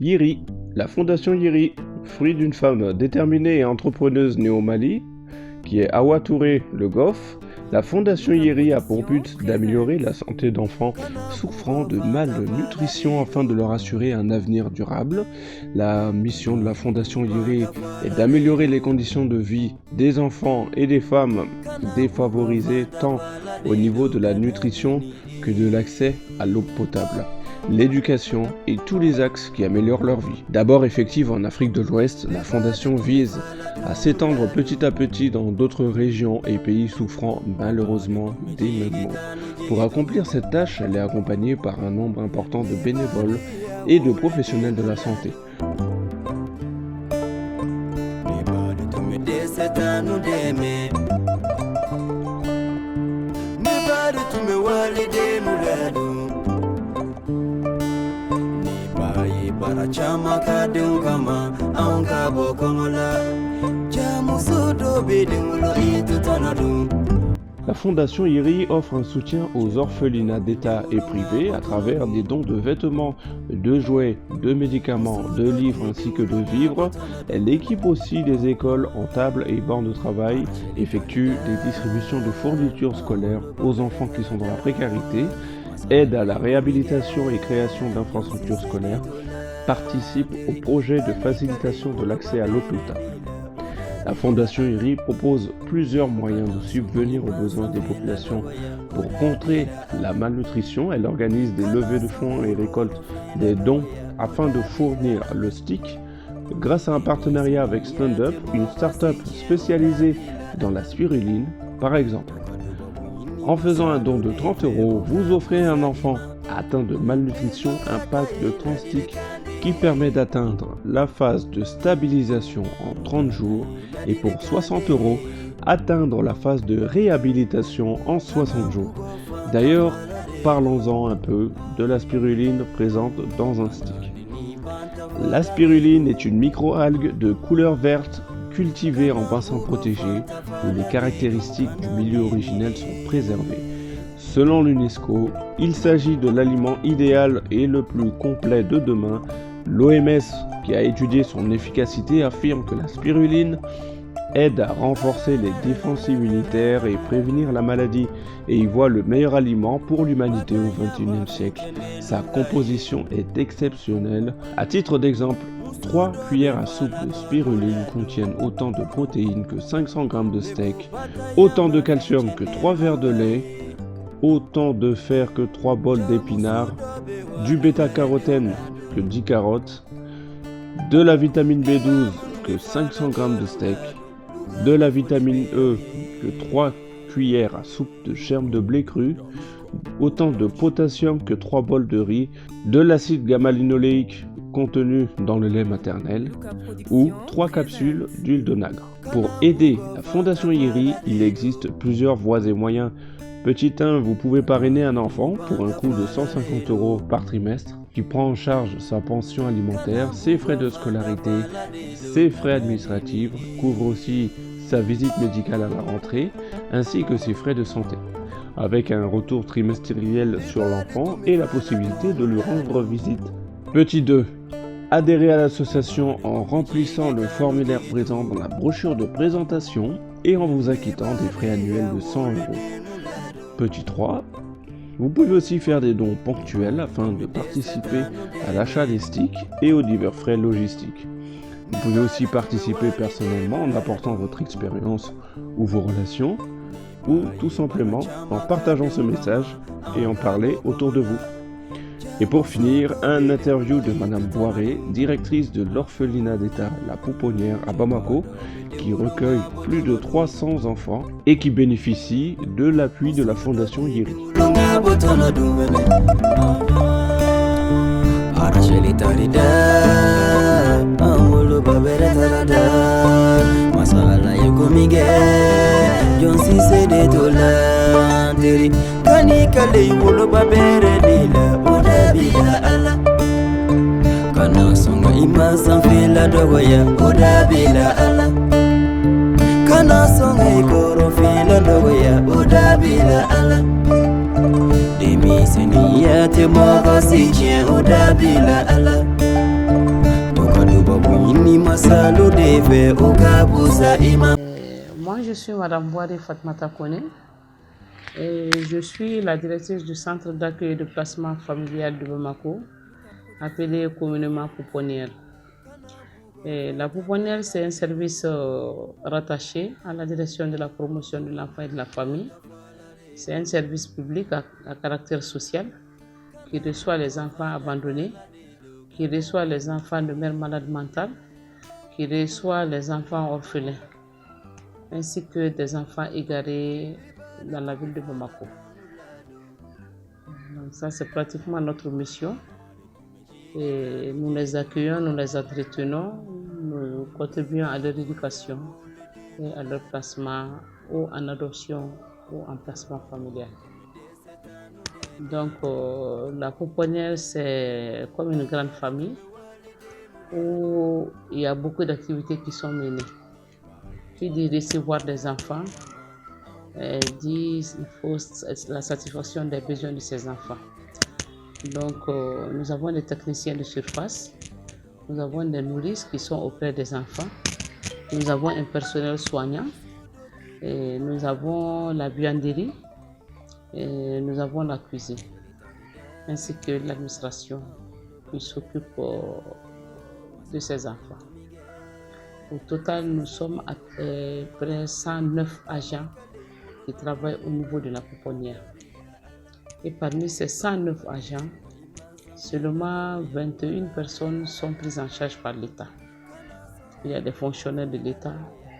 YIRI, la fondation YIRI, fruit d'une femme déterminée et entrepreneuse née au Mali, qui est Awa Touré Le Goff, la fondation YIRI a pour but d'améliorer la santé d'enfants souffrant de malnutrition afin de leur assurer un avenir durable. La mission de la fondation YIRI est d'améliorer les conditions de vie des enfants et des femmes défavorisées tant au niveau de la nutrition que de l'accès à l'eau potable, l'éducation et tous les axes qui améliorent leur vie. D'abord effective en Afrique de l'Ouest, la fondation vise à s'étendre petit à petit dans d'autres régions et pays souffrant malheureusement d'émeulements. Pour accomplir cette tâche, elle est accompagnée par un nombre important de bénévoles et de professionnels de la santé. La fondation YIRI offre un soutien aux orphelinats d'État et privés à travers des dons de vêtements, de jouets, de médicaments, de livres ainsi que de vivres. Elle équipe aussi des écoles en tables et bancs de travail, effectue des distributions de fournitures scolaires aux enfants qui sont dans la précarité, aide à la réhabilitation et création d'infrastructures scolaires, participe au projet de facilitation de l'accès à l'eau potable. La fondation YIRI propose plusieurs moyens de subvenir aux besoins des populations pour contrer la malnutrition. Elle organise des levées de fonds et récolte des dons afin de fournir le stick. Grâce à un partenariat avec Stand Up, une start-up spécialisée dans la spiruline, par exemple. En faisant un don de 30 €, vous offrez à un enfant atteint de malnutrition un pack de 30 sticks qui permet d'atteindre la phase de stabilisation en 30 jours et pour 60 €, atteindre la phase de réhabilitation en 60 jours. D'ailleurs, parlons-en un peu de la spiruline présente dans un stick. La spiruline est une microalgue de couleur verte cultivée en bassin protégé où les caractéristiques du milieu originel sont préservées. Selon l'UNESCO, il s'agit de l'aliment idéal et le plus complet de demain. L'OMS, qui a étudié son efficacité, affirme que la spiruline aide à renforcer les défenses immunitaires et prévenir la maladie et y voit le meilleur aliment pour l'humanité au XXIe siècle. Sa composition est exceptionnelle. À titre d'exemple, 3 cuillères à soupe de spiruline contiennent autant de protéines que 500 g de steak, autant de calcium que 3 verres de lait, autant de fer que 3 bols d'épinards, du bêta-carotène que 10 carottes, de la vitamine B12 que 500 g de steak, de la vitamine E que 3 cuillères à soupe de germes de blé cru, autant de potassium que 3 bols de riz, de l'acide gamma-linoléique contenu dans le lait maternel ou 3 capsules d'huile de nacre. Pour aider la fondation YIRI, il existe plusieurs voies et moyens. Petit 1, vous pouvez parrainer un enfant pour un coût de 150 € par trimestre qui prend en charge sa pension alimentaire, ses frais de scolarité, ses frais administratifs, couvre aussi sa visite médicale à la rentrée ainsi que ses frais de santé, avec un retour trimestriel sur l'enfant et la possibilité de lui rendre visite. Petit 2. Adhérez à l'association en remplissant le formulaire présent dans la brochure de présentation et en vous acquittant des frais annuels de 100 €. Petit 3. Vous pouvez aussi faire des dons ponctuels afin de participer à l'achat des sticks et aux divers frais logistiques. Vous pouvez aussi participer personnellement en apportant votre expérience ou vos relations, ou tout simplement en partageant ce message et en parler autour de vous. Et pour finir, un interview de Madame Boiré, directrice de l'orphelinat d'État La Pouponnière à Bamako, qui recueille plus de 300 enfants et qui bénéficie de l'appui de la fondation YIRI. Kana songa imasa fila dogoya udabila ala. Kana songa ikoro fila dogoya udabila ala. Demi seniyate mogo siche udabila ala. Moi, je suis Madame Boari Fatmata Kone et je suis la directrice du centre d'accueil et de placement familial de Bamako, appelé communément Pouponnière. La Pouponnière, c'est un service rattaché à la direction de la promotion de l'enfant et de la famille. C'est un service public à caractère social qui reçoit les enfants abandonnés, qui reçoit les enfants de mères malades mentales, qui reçoit les enfants orphelins, ainsi que des enfants égarés dans la ville de Bamako. Donc ça, c'est pratiquement notre mission. Et nous les accueillons, nous les entretenons, nous contribuons à leur éducation et à leur placement ou en adoption ou en placement familial. Donc la pouponnière, c'est comme une grande famille où il y a beaucoup d'activités qui sont menées. Qui dit recevoir des enfants, dit il faut la satisfaction des besoins de ces enfants. Donc nous avons des techniciens de surface, nous avons des nourrices qui sont auprès des enfants, nous avons un personnel soignant, et nous avons la buanderie, et nous avons la cuisine, ainsi que l'administration qui s'occupe de ces enfants. Au total, nous sommes à près de 109 agents qui travaillent au niveau de la pouponnière. Et parmi ces 109 agents, seulement 21 personnes sont prises en charge par l'État. Il y a des fonctionnaires de l'État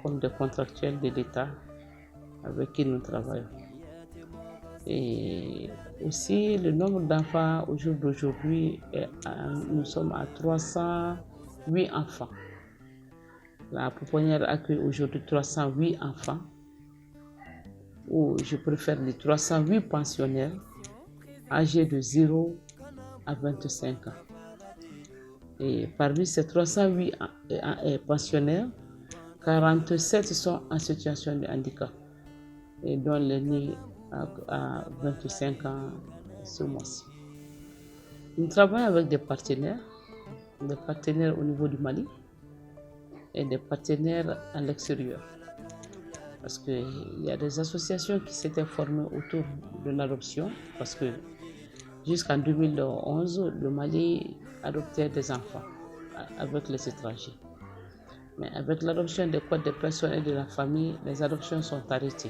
comme des contractuels de l'État avec qui nous travaillons. Et aussi, le nombre d'enfants au jour d'aujourd'hui, nous sommes à 308 enfants. La pouponnière accueille aujourd'hui 308 enfants, ou je préfère les 308 pensionnaires âgés de 0 à 25 ans. Et parmi ces 308 pensionnaires, 47 sont en situation de handicap, et dont l'aîné à 25 ans ce mois-ci. Nous travaillons avec des partenaires au niveau du Mali et des partenaires à l'extérieur. Parce qu'il y a des associations qui s'étaient formées autour de l'adoption, parce que jusqu'en 2011, le Mali adoptait des enfants avec les étrangers. Mais avec l'adoption des codes des personnes et de la famille, les adoptions sont arrêtées.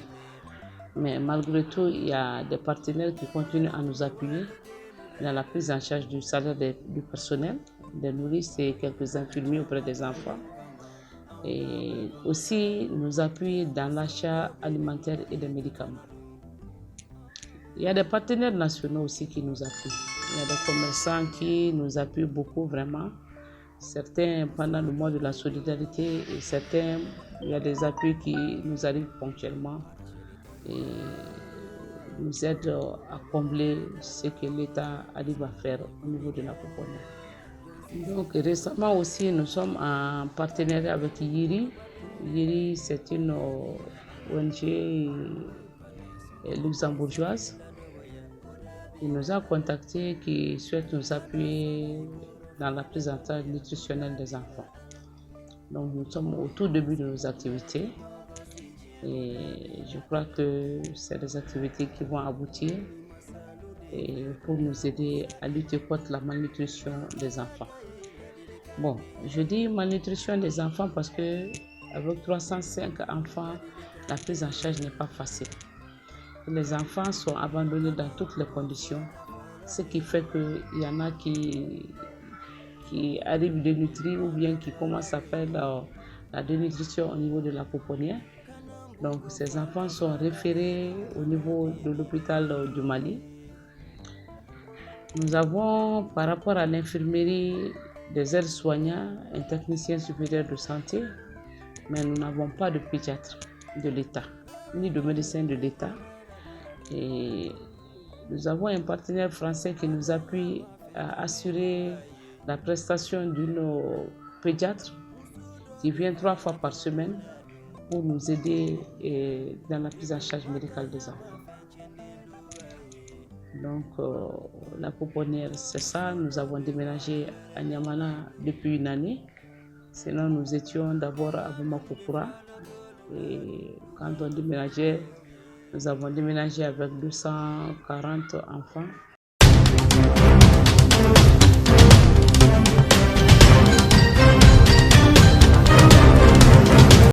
Mais malgré tout, il y a des partenaires qui continuent à nous appuyer dans la prise en charge du salaire du personnel, des nourrices et quelques infirmiers auprès des enfants. Et aussi nous appuient dans l'achat alimentaire et des médicaments. Il y a des partenaires nationaux aussi qui nous appuient. Il y a des commerçants qui nous appuient beaucoup vraiment. Certains pendant le mois de la solidarité et certains, il y a des appuis qui nous arrivent ponctuellement et nous aident à combler ce que l'État arrive à faire au niveau de la pouponnière. Donc récemment aussi, nous sommes en partenariat avec YIRI. YIRI, c'est une ONG luxembourgeoise. Il nous a contactés qui souhaite nous appuyer dans la prise en charge nutritionnelle des enfants. Donc nous sommes au tout début de nos activités et je crois que c'est des activités qui vont aboutir et pour nous aider à lutter contre la malnutrition des enfants. Bon, je dis malnutrition des enfants parce que avec 305 enfants, la prise en charge n'est pas facile. Les enfants sont abandonnés dans toutes les conditions, ce qui fait qu'il y en a qui arrivent dénutris ou bien qui commencent à faire la dénutrition au niveau de la pouponnière. Donc ces enfants sont référés au niveau de l'hôpital du Mali. Nous avons par rapport à l'infirmerie des aides-soignants, un technicien supérieur de santé, mais nous n'avons pas de pédiatre de l'État, ni de médecin de l'État. Et nous avons un partenaire français qui nous appuie à assurer la prestation d'une pédiatre qui vient 3 fois par semaine pour nous aider dans la prise en charge médicale des enfants. Donc la pouponnière, c'est ça. Nous avons déménagé à Niamana depuis une année Sinon, nous étions d'abord à Boumakoukoura. Et quand on déménageait, nous avons déménagé avec 240 enfants.